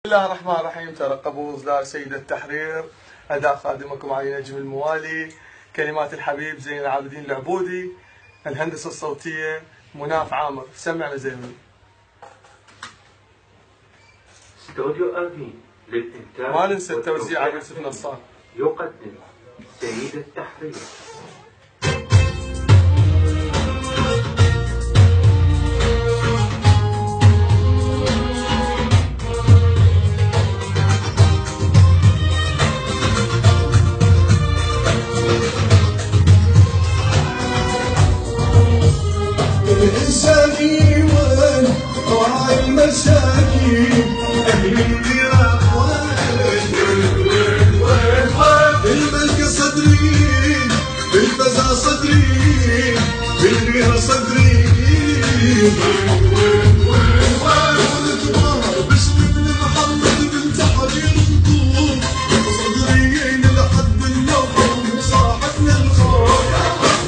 بسم الله الرحمن الرحيم. ترقبوا إصدار سيد التحرير. أداء خادمكم علي نجم الموالي. كلمات الحبيب زين العابدين العبودي. الهندسة الصوتية مناف عامر. سمعنا زين. استوديو أربين للإنتاج ما ننسى التوزيع على يوسف نصار. يقدم سيد التحرير. الإنساني وين راعي المساكين أهل الديار وين الملك صدرين بالفزع صدرين بالريها صدرين ونتظاهر باسم ابن محمد بن تحرير الطوب صدريين لحد النظر صاحبنا الخوف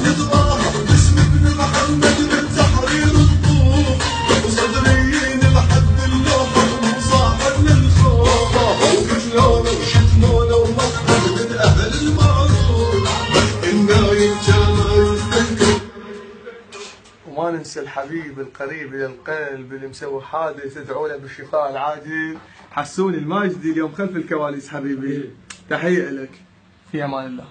نتظاهر باسم ابن محمد بن تحرير الطوب وصدريين لحد النظر صاحبنا الخوف وقتلونا وشتمونا ومطر من اهل المعروف النايم جانا يتذكر. وما ننسى الحبيب القريب الى القلب اللي مسوي حادث ادعوا له بالشفاء العاجل. حسوني الماجدي اليوم خلف الكواليس حبيبي. تحية لك. في امان الله.